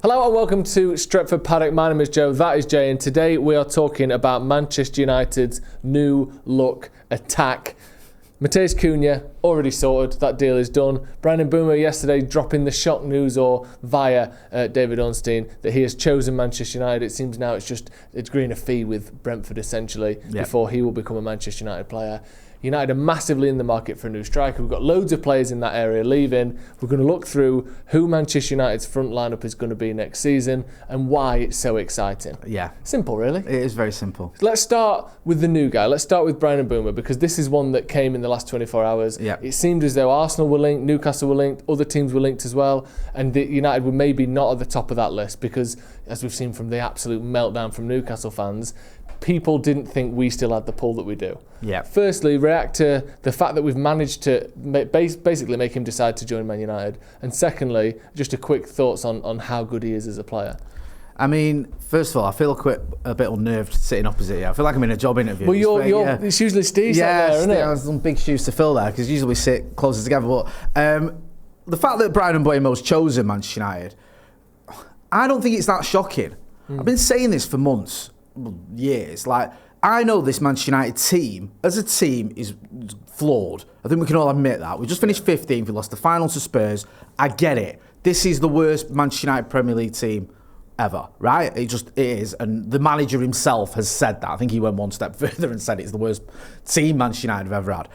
Hello and welcome to Stretford Paddock. My name is Joe, that is Jay, and today we are talking about Manchester United's new look attack. Matheus Cunha, already sorted, that deal is done. Bryan Mbeumo yesterday dropping the shock news via David Ornstein that he has chosen Manchester United. It seems now it's agreeing a fee with Brentford essentially before he will become a Manchester United player. United are massively in the market for a new striker. We've got loads of players in that area leaving. We're going to look through who Manchester United's front lineup is going to be next season and why it's so exciting. Yeah. Simple, really. It is very simple. Let's start with the new guy. Let's start with Bryan Mbeumo because this is one that came in the last 24 hours. Yeah. It seemed as though Arsenal were linked, Newcastle were linked, other teams were linked as well, and United were maybe not at the top of that list because, as we've seen from the absolute meltdown from Newcastle fans, people didn't think we still had the pull that we do. Yeah. Firstly, react to the fact that we've managed to basically make him decide to join Man United. And secondly, just a quick thoughts on how good he is as a player. I mean, first of all, I feel a bit unnerved sitting opposite you. I feel like I'm in a job interview. Well, it's usually Steve sat there, isn't it? Yeah, there's some big shoes to fill there because usually we sit closer together. But the fact that Bryan Mbeumo's chosen Manchester United, I don't think it's that shocking. I've been saying this for months. Years. Like, I know this Manchester United team, as a team, is flawed. I think we can all admit that. We just finished 15th. We lost the final to Spurs. I get it. This is the worst Manchester United Premier League team ever, right? It is. And the manager himself has said that. I think he went one step further and said it's the worst team Manchester United have ever had.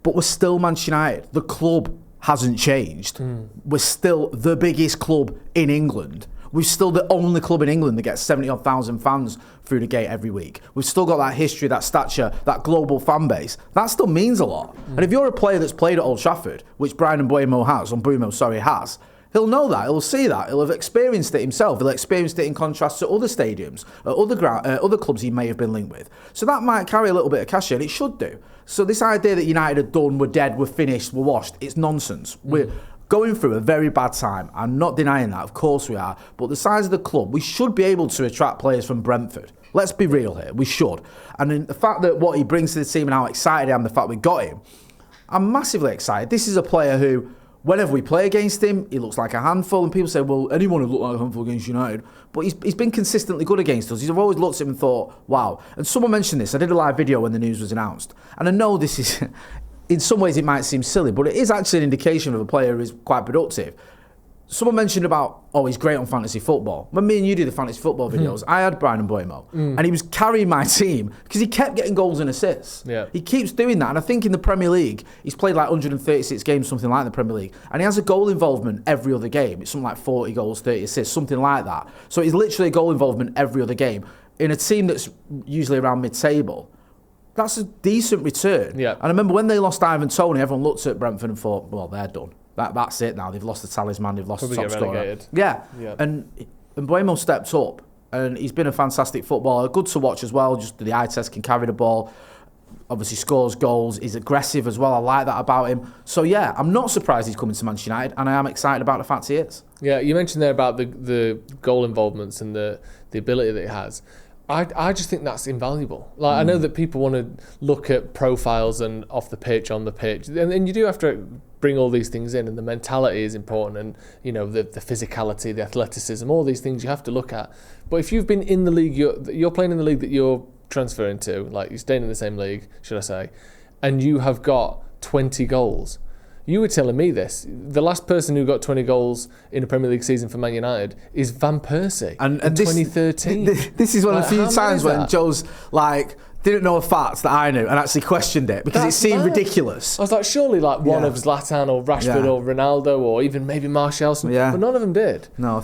But we're still Manchester United. The club hasn't changed. We're still the biggest club in England. We're still the only club in England that gets 70,000 fans through the gate every week. We've still got that history, that stature, that global fan base. That still means a lot. And if you're a player that's played at Old Trafford, which Bryan Mbeumo has, he'll know that, he'll see that, he'll have experienced it himself. He'll experienced it in contrast to other stadiums, other clubs he may have been linked with. So that might carry a little bit of cash in, it should do. So this idea that United are done, we're dead, we're finished, we're washed, it's nonsense. We're going through a very bad time. I'm not denying that, of course we are. But the size of the club, we should be able to attract players from Brentford. Let's be real here, we should. And then the fact that what he brings to the team and how excited I am, the fact we got him, I'm massively excited. This is a player who, whenever we play against him, he looks like a handful. And people say, well, anyone would look like a handful against United. But he's been consistently good against us. I've always looked at him and thought, wow. And someone mentioned this. I did a live video when the news was announced. And I know this is... In some ways, it might seem silly, but it is actually an indication of a player who is quite productive. Someone mentioned about, he's great on fantasy football. When me and you did the fantasy football videos, I had Bryan Mbeumo, and he was carrying my team because he kept getting goals and assists. Yeah. He keeps doing that, and I think in the Premier League, he's played like 136 games, something like the Premier League, and he has a goal involvement every other game. It's something like 40 goals, 30 assists, something like that. So he's literally a goal involvement every other game in a team that's usually around mid-table. That's a decent return. Yeah. And I remember when they lost Ivan Toney, everyone looked at Brentford and thought, well, they're done. That's it now. They've lost the talisman. They've lost the top scorer. Yeah. And Mbeumo stepped up, and he's been a fantastic footballer. Good to watch as well. Just the eye test, can carry the ball. Obviously scores goals. He's aggressive as well. I like that about him. So, yeah, I'm not surprised he's coming to Manchester United, and I am excited about the fact he is. Yeah, you mentioned there about the goal involvements and the ability that he has. I just think that's invaluable. Like I know that people want to look at profiles and off the pitch, on the pitch, and you do have to bring all these things in, and the mentality is important, and the physicality, the athleticism, all these things you have to look at. But if you've been in the league, you're playing in the league that you're transferring to, like you're staying in the same league, should I say, and you have got 20 goals. You were telling me this. The last person who got 20 goals in a Premier League season for Man United is Van Persie in 2013. This is one of the few times when Joe's didn't know a fact that I knew and actually questioned it because it seemed ridiculous. I was like, surely one of Zlatan or Rashford or Ronaldo or even maybe Martial, but none of them did. No, I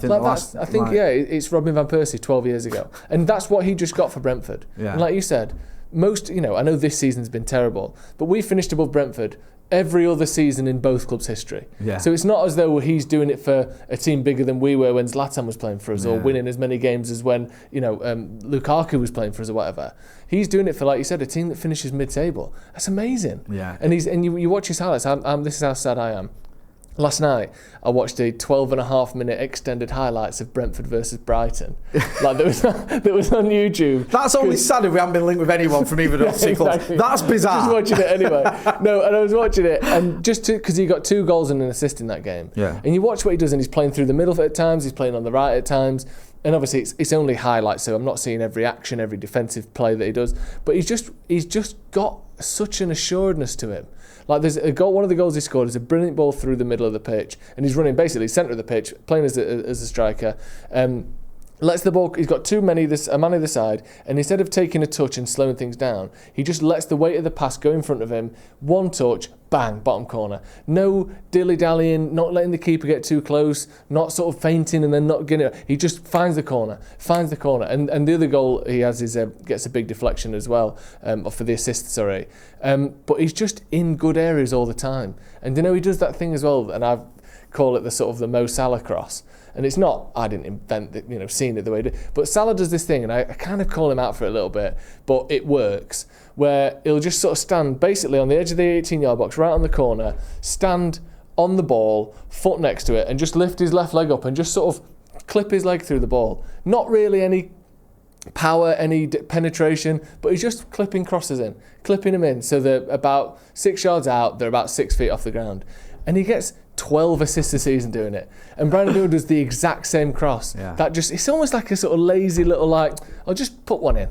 think it's Robin Van Persie 12 years ago. And that's what he just got for Brentford. Yeah. And like you said, I know this season's been terrible, but we finished above Brentford every other season in both clubs' history. Yeah. So it's not as though he's doing it for a team bigger than we were when Zlatan was playing for us or winning as many games as when Lukaku was playing for us or whatever. He's doing it for, like you said, a team that finishes mid-table. That's amazing. Yeah. And you watch his highlights. This is how sad I am. Last night, I watched a 12.5-minute extended highlights of Brentford versus Brighton. Like that was on YouTube. That's only sad if we haven't been linked with anyone from either of those two clubs. Exactly. That's bizarre. Just watching it anyway. No, and I was watching it, and just because he got 2 goals and an assist in that game. Yeah. And you watch what he does, and he's playing through the middle at times, he's playing on the right at times. And obviously it's only highlights, so I'm not seeing every action, every defensive play that he does. But he's just got such an assuredness to him. Like there's a goal, one of the goals he scored is a brilliant ball through the middle of the pitch, and he's running basically centre of the pitch, playing as a striker. Lets the ball, he's got a man either side, and instead of taking a touch and slowing things down, he just lets the weight of the pass go in front of him, one touch, bang, bottom corner. No dilly-dallying, not letting the keeper get too close, not sort of feinting and then not getting it. He just finds the corner. And the other goal he has is gets a big deflection as well, for the assist, sorry. But he's just in good areas all the time. And he does that thing as well, and I call it the sort of the Mo Salah cross. And it's not, I didn't invent it, seeing it the way it did. But Salah does this thing, and I kind of call him out for it a little bit, but it works, where he'll just sort of stand basically on the edge of the 18-yard box, right on the corner, stand on the ball, foot next to it, and just lift his left leg up and just sort of clip his leg through the ball. Not really any power, any penetration, but he's just clipping crosses in, clipping them in. So they're about 6 yards out, they're about 6 feet off the ground. And he gets 12 assists a season doing it. And Bryan Mbeumo does the exact same cross. Yeah. It's almost like a sort of lazy little I'll just put one in.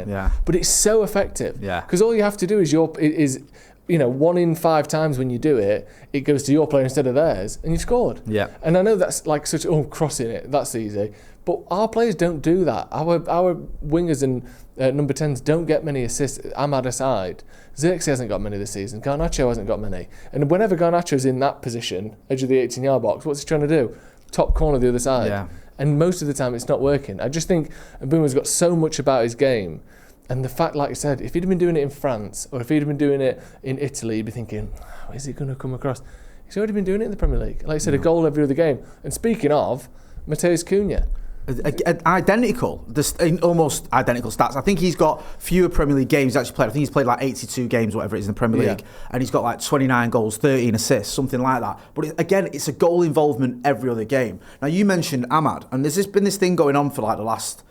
Yeah. But it's so effective. Yeah. Because all you have to do is 1 in 5 times when you do it, it goes to your player instead of theirs, and you've scored. Yeah. And I know that's like crossing it, that's easy. But our players don't do that. Our wingers and number 10s don't get many assists. Ahmad aside, Xerxes hasn't got many this season. Garnacho hasn't got many. And whenever Garnacho's in that position, edge of the 18-yard box, what's he trying to do? Top corner the other side. Yeah. And most of the time it's not working. I just think Mbeumo's got so much about his game. And the fact, like I said, if he'd been doing it in France or if he'd been doing it in Italy, you'd be thinking, is he going to come across? He's already been doing it in the Premier League. Like I said, a goal every other game. And speaking of, Matheus Cunha. Identical, almost identical stats. I think he's got fewer Premier League games actually played. I think he's played like 82 games, whatever it is in the Premier League, and he's got like 29 goals, 13 assists, something like that. But again, it's a goal involvement every other game. Now you mentioned Ahmad, and there's been this thing going on for like the last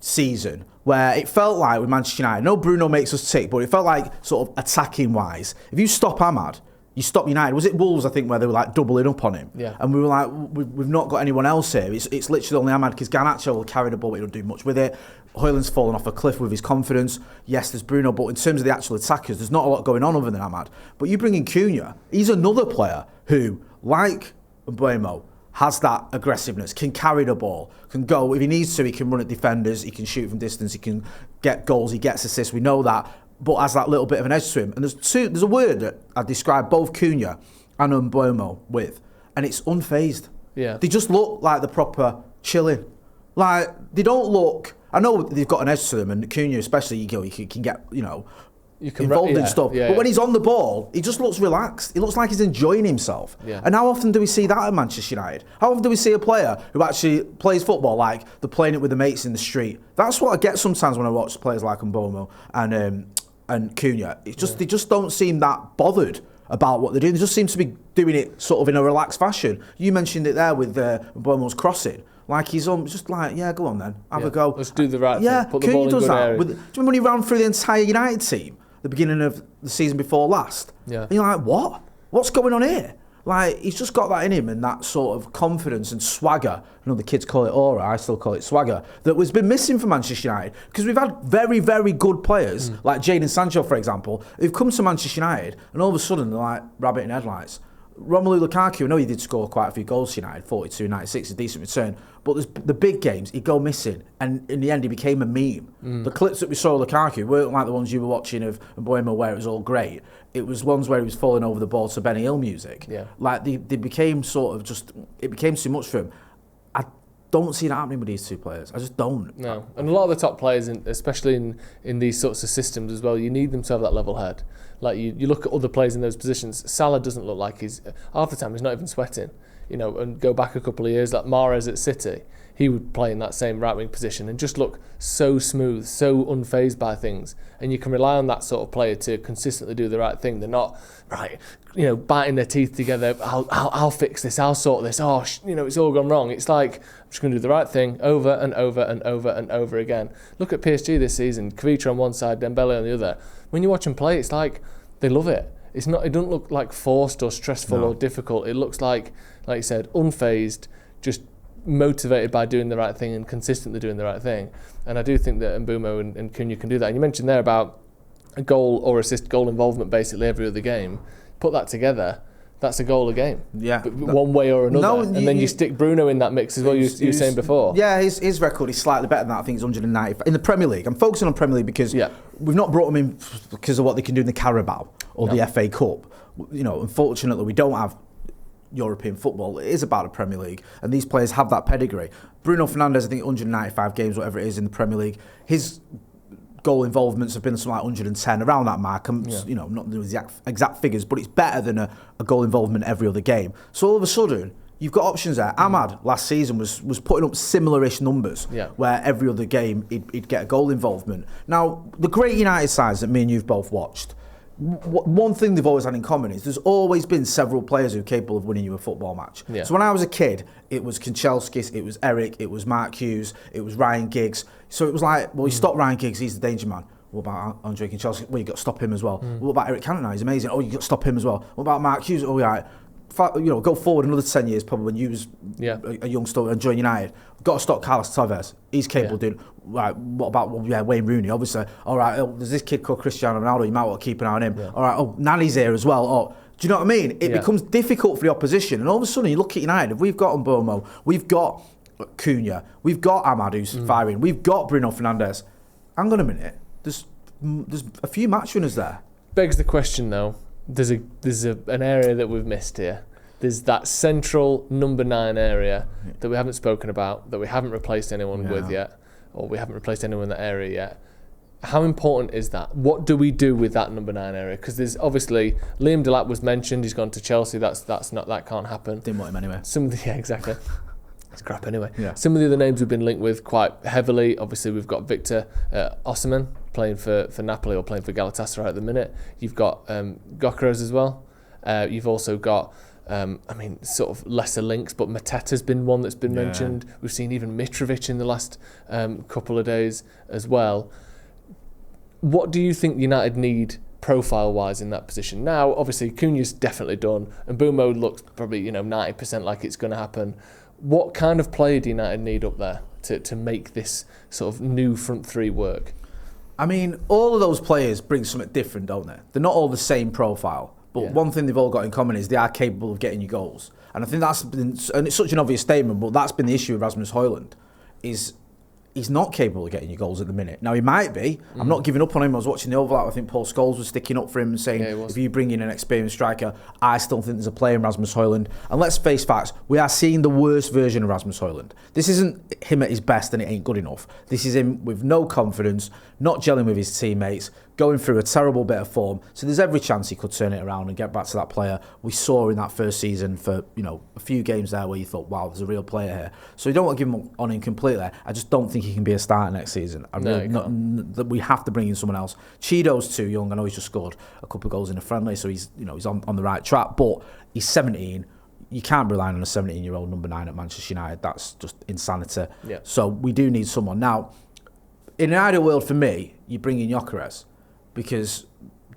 season where it felt like with Manchester United, I know Bruno makes us tick, but it felt like sort of attacking wise, if you stop Ahmad, you stop United. Was it Wolves, I think, where they were like doubling up on him? Yeah. And we were like, we've not got anyone else here. It's literally only Ahmad, because Garnacho will carry the ball, but he don't do much with it. Højlund's fallen off a cliff with his confidence. Yes, there's Bruno, but in terms of the actual attackers, there's not a lot going on other than Ahmad. But you bring in Cunha, he's another player who, like Mbeumo, has that aggressiveness, can carry the ball, can go. If he needs to, he can run at defenders, he can shoot from distance, he can get goals, he gets assists, we know that. But has that little bit of an edge to him. And there's a word that I describe both Cunha and Mbeumo with, and it's unfazed. Yeah. They just look like the proper chilling. Like, they don't look... I know they've got an edge to them, and Cunha especially, you can get, involved in stuff. But when he's on the ball, he just looks relaxed. He looks like he's enjoying himself. Yeah. And how often do we see that at Manchester United? How often do we see a player who actually plays football like they're playing it with the mates in the street? That's what I get sometimes when I watch players like Mbeumo and Cunha. It's just they just don't seem that bothered about what they're doing. They just seem to be doing it sort of in a relaxed fashion. You mentioned it there with Mbeumo's crossing. Like he's just like, go on then, have a go. Let's do the right thing. Put the Cunha ball in does good that. area. Do you remember when he ran through the entire United team at the beginning of the season before last? Yeah. And you're like, what? What's going on here? Like, he's just got that in him, and that sort of confidence and swagger. I know the kids call it aura, I still call it swagger, that has been missing from Manchester United. Because we've had very, very good players, like Jadon Sancho, for example, who've come to Manchester United, and all of a sudden they're like rabbit in headlights. Romelu Lukaku, I know he did score quite a few goals for United, 42, 96, a decent return. But there's the big games, he'd go missing. And in the end, he became a meme. The clips that we saw of Lukaku weren't like the ones you were watching of Mbeumo where it was all great. It was ones where he was falling over the ball to Benny Hill music. Yeah. Like, they became sort of just... It became too much for him. I don't see that happening with these two players. I just don't. No. And a lot of the top players, especially in these sorts of systems as well, you need them to have that level head. Like, you look at other players in those positions. Salah doesn't look like half the time he's not even sweating. And go back a couple of years, like Mahrez at City. he would play in that same right wing position and just look so smooth, so unfazed by things. And you can rely on that sort of player to consistently do the right thing. They're not biting their teeth together. I'll fix this. I'll sort this. It's all gone wrong. It's like, I'm just going to do the right thing over and over and over and over again. Look at PSG this season. Kavitra on one side, Dembele on the other. When you watch them play, it's like they love it. It doesn't look like forced or stressful or difficult. It looks like you said, unfazed, just motivated by doing the right thing and consistently doing the right thing. And I do think that Mbeumo and Cunha can do that. And you mentioned there about a goal or assist, goal involvement basically every other game. Put that together, that's a goal a game. Yeah. But one way or another. And then you stick Bruno in that mix as well, you were saying before. Yeah, his record is slightly better than that. I think it's 190. In the Premier League, I'm focusing on Premier League because we've not brought them in because of what they can do in the Carabao or the FA Cup. Unfortunately, we don't have European football. It is about the Premier League, and these players have that pedigree. Bruno Fernandes, I think 195 games, whatever it is, in the Premier League. His goal involvements have been something like 110, around that mark. I'm not doing the exact figures, but it's better than a goal involvement every other game. So all of a sudden, you've got options there. Ahmad last season was putting up similar-ish numbers, where every other game he'd get a goal involvement. Now, the great United sides that me and you've both watched, one thing they've always had in common is there's always been several players who are capable of winning you a football match. Yeah. So when I was a kid, it was Kanchelskis, it was Eric, it was Mark Hughes, it was Ryan Giggs. So it was like, well, you stop Ryan Giggs, he's the danger man. What about Andre Kanchelskis? Well, you got to stop him as well. What about Eric Cantona? He's amazing. Oh, you got to stop him as well. What about Mark Hughes? Oh, yeah. Go forward another 10 years, probably when you was a youngster and joined United. Got to stop Carlos Tevez. He's capable of doing. Right. What about Wayne Rooney? Obviously. All right. There's this kid called Cristiano Ronaldo. You might want to keep an eye on him. Yeah. All right. Oh, Nani's here as well. Oh, do you know what I mean? It becomes difficult for the opposition, and all of a sudden you look at United. We've got Mbeumo. We've got Cunha. We've got Ahmad who's firing. We've got Bruno Fernandes. Hang on a minute. There's a few match winners there. Begs the question though. There's an area that we've missed here. There's that central number 9 area that we haven't spoken about, that we haven't replaced anyone with yet, or we haven't replaced anyone in that area yet. How important is that? What do we do with that number 9 area? Because there's obviously Liam Delap was mentioned. He's gone to Chelsea. That can't happen. Didn't want him anyway. Exactly. It's crap anyway. Yeah. Some of the other names we've been linked with quite heavily. Obviously, we've got Victor Osimhen playing for Napoli or playing for Galatasaray at the minute. You've got Gyökeres as well. You've also got, sort of lesser links, but Mateta's been one that's been mentioned. We've seen even Mitrovic in the last couple of days as well. What do you think United need profile-wise in that position? Now, obviously, Cunha's definitely done, and Mbeumo looks probably 90% like it's going to happen. What kind of player do United need up there to make this sort of new front three work? I mean, all of those players bring something different, don't they? They're not all the same profile. But one thing they've all got in common is they are capable of getting you goals. And I think that's been, and it's such an obvious statement, but that's been the issue with Rasmus Højlund, is he's not capable of getting you goals at the minute. Now, he might be. I'm not giving up on him. I was watching the overlap. I think Paul Scholes was sticking up for him and saying, if you bring in an experienced striker, I still think there's a player in Rasmus Højlund. And let's face facts, we are seeing the worst version of Rasmus Højlund. This isn't him at his best and it ain't good enough. This is him with no confidence, not gelling with his teammates, going through a terrible bit of form. So there's every chance he could turn it around and get back to that player we saw in that first season for, a few games there where you thought, wow, there's a real player here. So you don't want to give him on him completely. I just don't think he can be a starter next season. We have to bring in someone else. Chido's too young. I know he's just scored a couple of goals in a friendly, so he's on the right track. But he's 17. You can't rely on a 17-year-old number 9 at Manchester United. That's just insanity. Yeah. So we do need someone. Now, in an ideal world for me, you bring in Gyökeres, because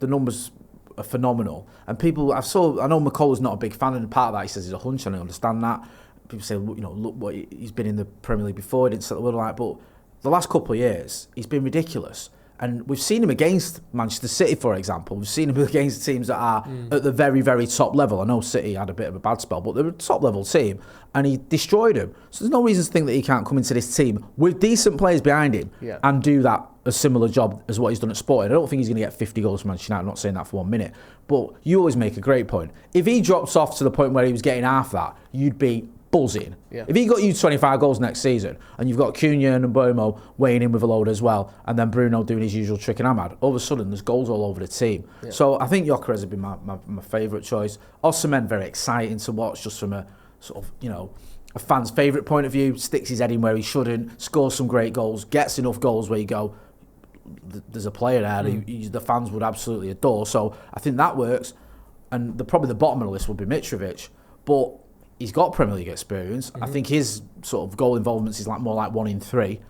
the numbers are phenomenal. And people, I know McCullough's not a big fan, and part of that he says he's a hunch, and I understand that. People say, look what he's been in the Premier League before, he didn't set the world alight, but the last couple of years, he's been ridiculous. And we've seen him against Manchester City, for example. We've seen him against teams that are at the very, very top level. I know City had a bit of a bad spell, but they're a top-level team, and he destroyed them. So there's no reason to think that he can't come into this team with decent players behind him and do a similar job as what he's done at Sporting. I don't think he's going to get 50 goals from Manchester United. I'm not saying that for 1 minute. But you always make a great point. If he drops off to the point where he was getting half that, you'd be buzzing. Yeah. If he got you 25 goals next season, and you've got Cunha and Mbeumo weighing in with a load as well, and then Bruno doing his usual trick and Ahmad, all of a sudden there's goals all over the team. Yeah. So I think Gyökeres would be my favourite choice. Osimhen, very exciting to watch, just from a sort of, a fan's favourite point of view, sticks his head in where he shouldn't, scores some great goals, gets enough goals where you go, there's a player there who the fans would absolutely adore. So I think that works. And probably the bottom of the list would be Mitrovic. But he's got Premier League experience. I think his sort of goal involvements is more like 1 in 3.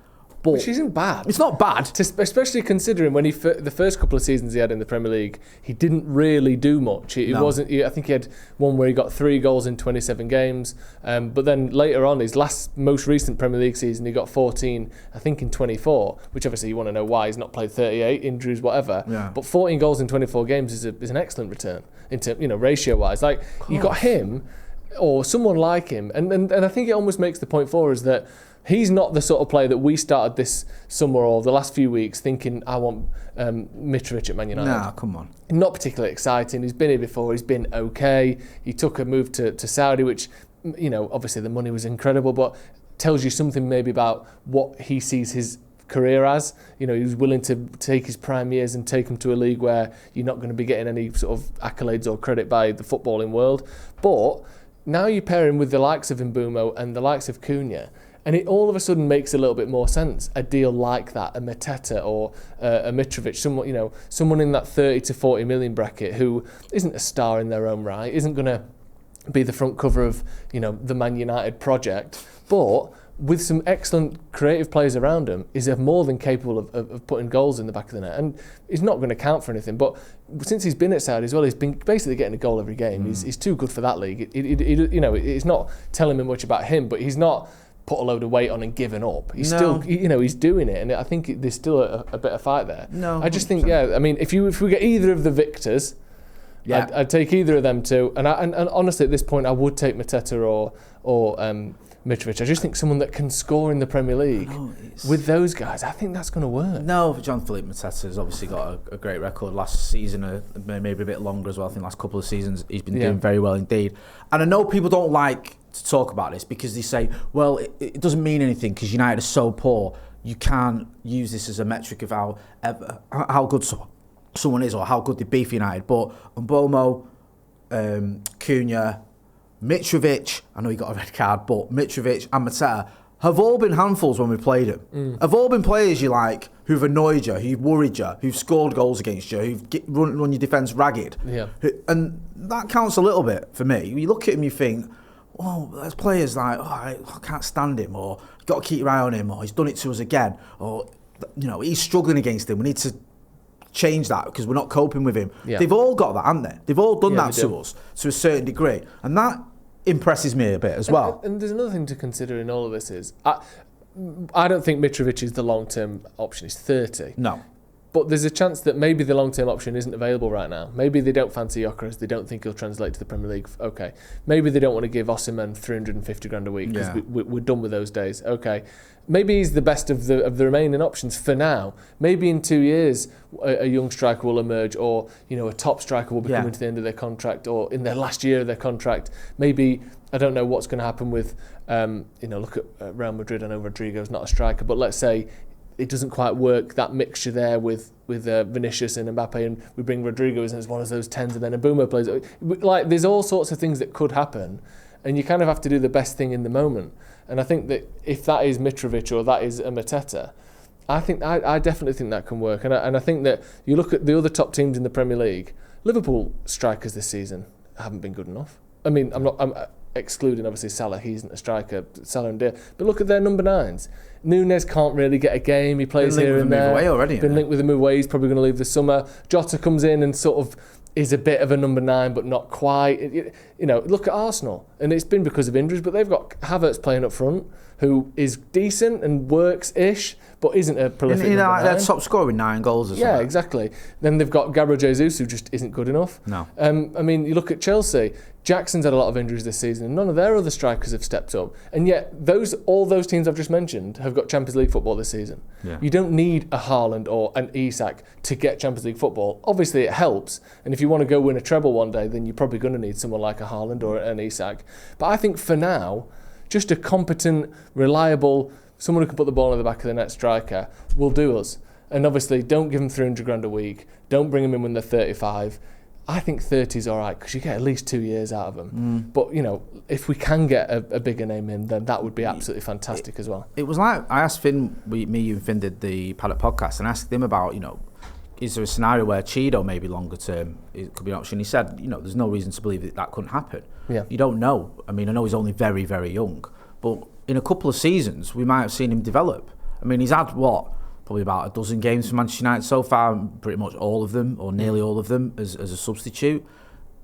But which isn't bad. It's not bad. Especially considering when the first couple of seasons he had in the Premier League, he didn't really do much. It wasn't. I think he had one where he got 3 goals in 27 games. But then later on, his most recent Premier League season, he got 14, I think, in 24, which obviously you want to know why. He's not played 38, injuries, whatever. Yeah. But 14 goals in 24 games is an excellent return, ratio-wise. Like, you got him or someone like him. And I think it almost makes the point for us that he's not the sort of player that we started this summer or the last few weeks thinking, I want Mitrovic at Man United. Nah, come on. Not particularly exciting. He's been here before. He's been okay. He took a move to Saudi, which, obviously the money was incredible, but tells you something maybe about what he sees his career as. He was willing to take his prime years and take him to a league where you're not going to be getting any sort of accolades or credit by the footballing world. But now you pair him with the likes of Mbeumo and the likes of Cunha, and it all of a sudden makes a little bit more sense. A deal like that, a Mateta or a Mitrovic, someone in that 30 to 40 million bracket who isn't a star in their own right, isn't going to be the front cover of the Man United project, but with some excellent creative players around him, is more than capable of putting goals in the back of the net. And he's not going to count for anything. But since he's been at Saudi as well, he's been basically getting a goal every game. He's too good for that league. It's not telling me much about him, but he's not put a load of weight on and given up. He's still, he's doing it, and I think there's still a bit of fight there. No, I just think, if we get either of the victors, I'd take either of them too. And honestly, at this point, I would take Mateta or Mitrovic. I just think someone that can score in the Premier League with those guys, I think that's going to work. No, Jean-Philippe Mateta has obviously got a great record last season, maybe a bit longer as well. I think last couple of seasons he's been doing very well indeed. And I know people don't like to talk about this because they say, well, it doesn't mean anything because United are so poor. You can't use this as a metric of how good someone is or how good they be for United. But Mbeumo, Cunha, Mitrovic, I know he got a red card, but Mitrovic and Mateta have all been handfuls when we played them. Have all been players you like, who've annoyed you, who've worried you, who've scored goals against you, who've run your defence ragged. Yeah. And that counts a little bit for me. You look at him, you think, oh, there's players like, I can't stand him, or you've got to keep your eye on him, or he's done it to us again, or he's struggling against him. We need to change that because we're not coping with him. Yeah. They've all got that, haven't they? They've all done that to us to a certain degree, and that impresses me a bit as well. And there's another thing to consider in all of this is I don't think Mitrovic is the long-term option. He's 30. No. But there's a chance that maybe the long-term option isn't available right now. Maybe they don't fancy Gyökeres. They don't think he'll translate to the Premier League. Okay. Maybe they don't want to give Osimhen 350 grand a week because we're done with those days. Okay. Maybe he's the best of the remaining options for now. Maybe in 2 years a young striker will emerge, or a top striker will be coming to the end of their contract, or in their last year of their contract. Maybe, I don't know what's going to happen with look at Real Madrid. I know Rodrigo's not a striker, but let's say it doesn't quite work, that mixture there with Vinicius and Mbappe, and we bring Rodrigo as one of those 10s, and then Mbeumo plays. Like, there's all sorts of things that could happen, and you kind of have to do the best thing in the moment. And I think that if that is Mitrovic or that is a Mateta, I definitely think that can work. And I think that you look at the other top teams in the Premier League, Liverpool strikers this season haven't been good enough. I mean, I'm excluding obviously Salah, he isn't a striker, Salah and Dier, but look at their number 9s. Nunes can't really get a game, he plays here and there. Been linked with a move away, he's probably going to leave this summer. Jota comes in and sort of is a bit of a number 9, but not quite. Look at Arsenal, and it's been because of injuries, but they've got Havertz playing up front, who is decent and works-ish, but isn't a prolific number 9. Their top scorer with 9 goals or something. Yeah, exactly. Then they've got Gabriel Jesus, who just isn't good enough. No. You look at Chelsea. Jackson's had a lot of injuries this season, and none of their other strikers have stepped up. And yet, all those teams I've just mentioned have got Champions League football this season. Yeah. You don't need a Haaland or an Isak to get Champions League football. Obviously, it helps. And if you want to go win a treble one day, then you're probably going to need someone like a Haaland or an Isak. But I think for now, just a competent, reliable, someone who can put the ball in the back of the net striker will do us. And obviously, don't give them 300 grand a week. Don't bring them in when they're 35. I think 30 is all right because you get at least 2 years out of them. But, if we can get a bigger name in, then that would be absolutely fantastic as well. It was like, I asked Finn, you and Finn did the Paddock podcast, and asked him about, is there a scenario where Cheeto maybe longer term it could be an option? He said, there's no reason to believe that couldn't happen. Yeah. You don't know. I mean, I know he's only very, very young, but in a couple of seasons, we might have seen him develop. I mean, he's had, probably about a dozen games for Manchester United so far, pretty much all of them, or nearly all of them, as a substitute.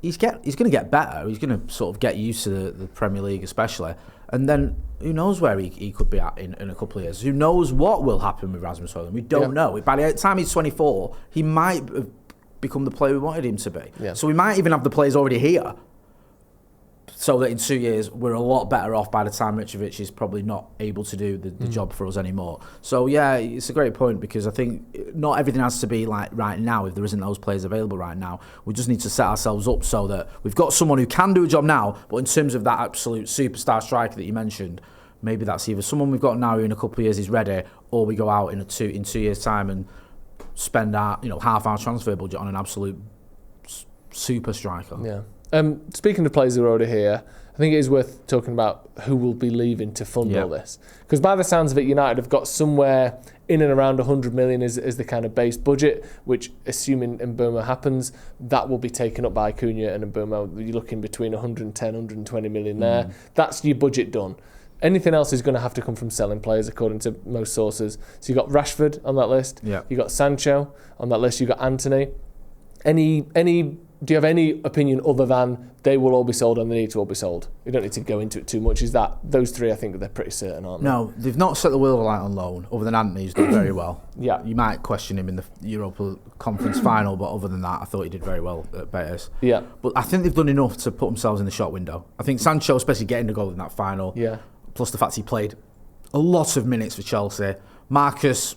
He's going to get better. He's going to sort of get used to the Premier League especially. And then who knows where he could be at in a couple of years. Who knows what will happen with Rasmus Højlund. We don't know. By the time he's 24, he might have become the player we wanted him to be. Yeah. So we might even have the players already here, so that in 2 years we're a lot better off by the time Mitrovic is probably not able to do the job for us anymore. So yeah, it's a great point, because I think not everything has to be like right now if there isn't those players available right now. We just need to set ourselves up so that we've got someone who can do a job now, but in terms of that absolute superstar striker that you mentioned, maybe that's either someone we've got now who in a couple of years is ready, or we go out in 2 years' time and spend our half our transfer budget on an absolute super striker. Yeah. Speaking of players who are already here, I think it is worth talking about who will be leaving to fund all this. Because by the sounds of it, United have got somewhere in and around 100 million is the kind of base budget, which, assuming Mbeumo happens, that will be taken up by Cunha and Mbeumo. You're looking between 110, 120 million there. That's your budget done. Anything else is going to have to come from selling players, according to most sources. So you've got Rashford on that list. Yeah. You've got Sancho on that list. You've got Anthony. Do you have any opinion other than they will all be sold and they need to all be sold? You don't need to go into it too much. Is that those three? I think they're pretty certain, aren't they? No, they've not set the world alight on loan, other than Anthony, who's done very well. Yeah. You might question him in the Europa Conference final, but other than that, I thought he did very well at Betis. Yeah. But I think they've done enough to put themselves in the shot window. I think Sancho, especially getting the goal in that final, plus the fact he played a lot of minutes for Chelsea. Marcus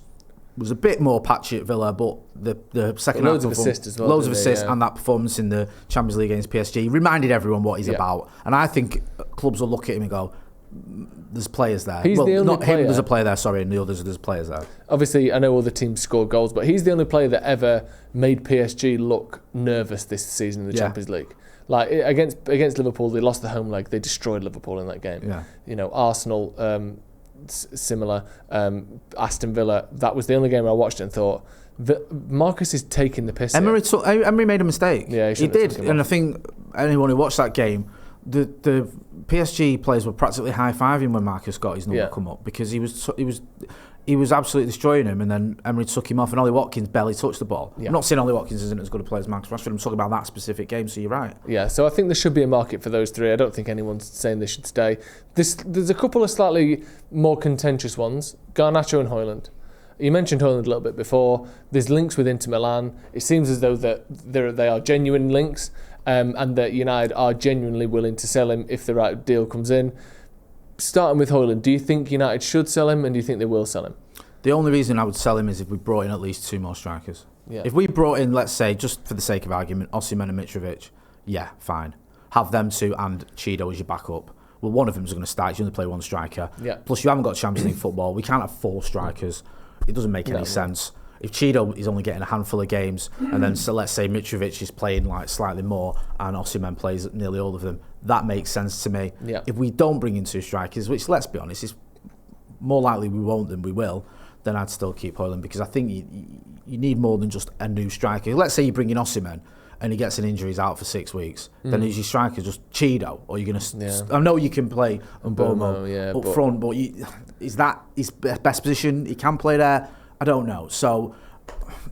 was a bit more patchy at Villa, but the second half... Loads of assists as well. Loads of assists, and that performance in the Champions League against PSG reminded everyone what he's about. And I think clubs will look at him and go, there's players there. He's the only player. Him, there's a player there, sorry, and the others, there's players there. Obviously, I know other teams scored goals, but he's the only player that ever made PSG look nervous this season in the Champions League. Like, against Liverpool, they lost the home leg. They destroyed Liverpool in that game. Yeah. Arsenal... similar. Aston Villa, that was the only game I watched and thought Marcus is taking the piss. Emery made a mistake. Yeah, he did, and I think anyone who watched that game, the PSG players were practically high-fiving when Marcus got his number come up, because he was absolutely destroying him, and then Emery took him off, and Ollie Watkins barely touched the ball. I'm not saying Ollie Watkins isn't as good a player as Marcus Rashford. I'm talking about that specific game, so you're right. Yeah, so I think there should be a market for those three. I don't think anyone's saying they should stay. There's a couple of slightly more contentious ones. Garnacho and Højlund. You mentioned Højlund a little bit before. There's links with Inter Milan. It seems as though that they are genuine links, and that United are genuinely willing to sell him if the right deal comes in. Starting with Højlund, do you think United should sell him, and do you think they will sell him? The only reason I would sell him is if we brought in at least 2 more strikers. Yeah. If we brought in, let's say, just for the sake of argument, Osimhen and Mitrovic, fine. Have them 2 and Cheeto as your backup. Well, one of them's going to start. You only play 1 striker. Yeah. Plus, you haven't got Champions League football. We can't have 4 strikers. It doesn't make any sense. If Cheeto is only getting a handful of games, and then let's say Mitrovic is playing like slightly more, and Osimhen plays nearly all of them, that makes sense to me. Yeah. If we don't bring in 2 strikers, which, let's be honest, is more likely we won't than we will, then I'd still keep Højlund, because I think you need more than just a new striker. Let's say you bring in Osimhen and he gets an injury, he's out for 6 weeks. Then who's your striker? Just Cheeto? Or you're going to... I know you can play Mbeumo up front, but is that his best position? He can play there? I don't know. So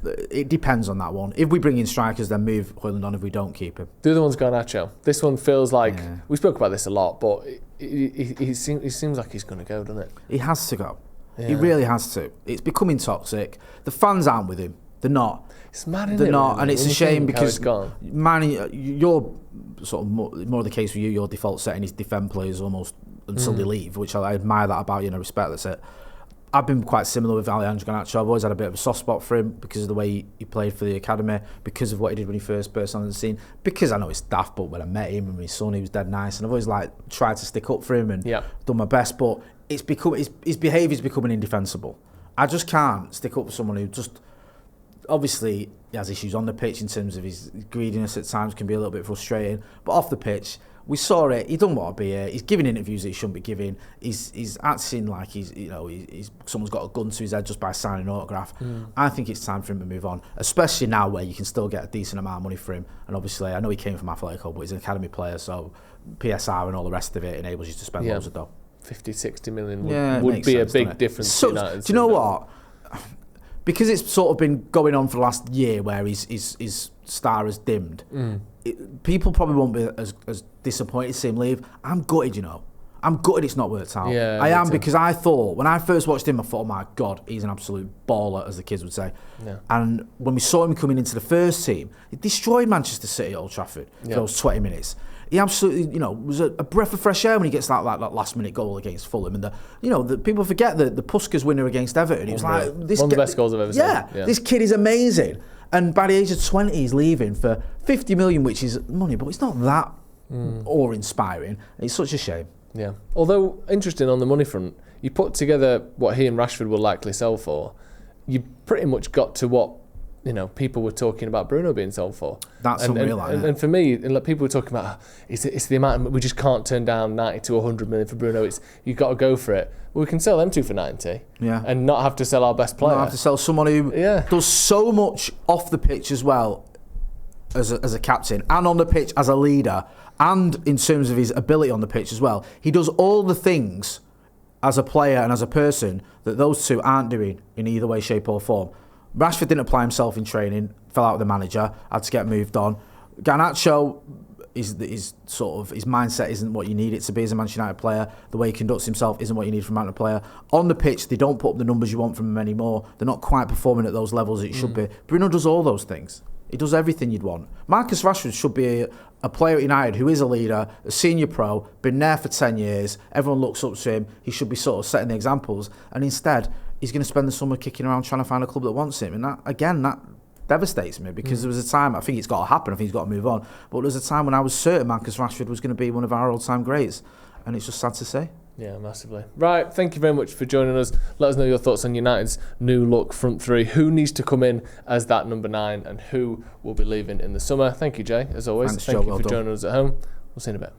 it depends on that one. If we bring in strikers, then move Højlund on. If we don't, keep him. The other one's Garnacho. This one feels like... We spoke about this a lot, but he seems like he's going to go, doesn't it? He has to go. Yeah. He really has to. It's becoming toxic. The fans aren't with him. They're not. It's mad, isn't They're it? not, and it's a shame because Manny, you're sort of more the case for you. Your default setting is defend players almost until they leave, which I admire that about you and I respect that's it. I've been quite similar with Alejandro Garnacho. I've always had a bit of a soft spot for him because of the way he played for the academy, because of what he did when he first burst onto the scene, because I know it's daft, but when I met him and my son, he was dead nice, and I've always tried to stick up for him and done my best, but his behaviour is becoming indefensible. I just can't stick up for someone who just obviously he has issues on the pitch in terms of his greediness at times, can be a little bit frustrating. But off the pitch, we saw it. He don't want to be here. He's giving interviews that he shouldn't be giving. He's acting like he's someone's got a gun to his head just by signing an autograph. I think it's time for him to move on, especially now where you can still get a decent amount of money for him. And obviously, I know he came from Atletico, but he's an academy player, so PSR and all the rest of it enables you to spend loads of dough. 50, 60 million would be sense, a big difference. So, to United, do you know what? Because it's sort of been going on for the last year where his star has dimmed, people probably won't be as disappointed to see him leave. I'm gutted, you know. I'm gutted it's not worked out. Yeah, I am, because I thought, when I first watched him, I thought, oh my God, he's an absolute baller, as the kids would say. Yeah. And when we saw him coming into the first team, he destroyed Manchester City at Old Trafford for those 20 minutes. He absolutely, was a breath of fresh air when he gets that last-minute goal against Fulham. And the people forget the Puskas winner against Everton. He was like, one of the best goals I've ever seen. Yeah, this kid is amazing. And by the age of 20, he's leaving for 50 million, which is money, but it's not that awe-inspiring. It's such a shame. Yeah. Although, interesting on the money front, you put together what he and Rashford will likely sell for, you pretty much got to what people were talking about Bruno being sold for. That's unreal. And for me, people were talking about it's the amount we just can't turn down 90 to 100 million for Bruno. You've got to go for it. Well, we can sell them two for 90, and not have to sell our best player. Not have to sell someone who does so much off the pitch as well as a captain, and on the pitch as a leader, and in terms of his ability on the pitch as well. He does all the things as a player and as a person that those two aren't doing in either way, shape or form. Rashford didn't apply himself in training, fell out with the manager, had to get moved on. Garnacho, his mindset isn't what you need it to be as a Manchester United player. The way he conducts himself isn't what you need from a United player. On the pitch, they don't put up the numbers you want from him anymore. They're not quite performing at those levels that it should be. Bruno does all those things. He does everything you'd want. Marcus Rashford should be a player at United who is a leader, a senior pro, been there for 10 years. Everyone looks up to him. He should be sort of setting the examples. And instead, he's going to spend the summer kicking around trying to find a club that wants him. And that devastates me, because there was a time, I think it's got to happen, I think he's got to move on. But there was a time when I was certain Marcus Rashford was going to be one of our all-time greats. And it's just sad to say. Yeah, massively. Right, thank you very much for joining us. Let us know your thoughts on United's new look front three. Who needs to come in as that number 9 and who will be leaving in the summer? Thank you, Jay, as always. Thanks, thank Joe, you for joining us at home. We'll see you in a bit.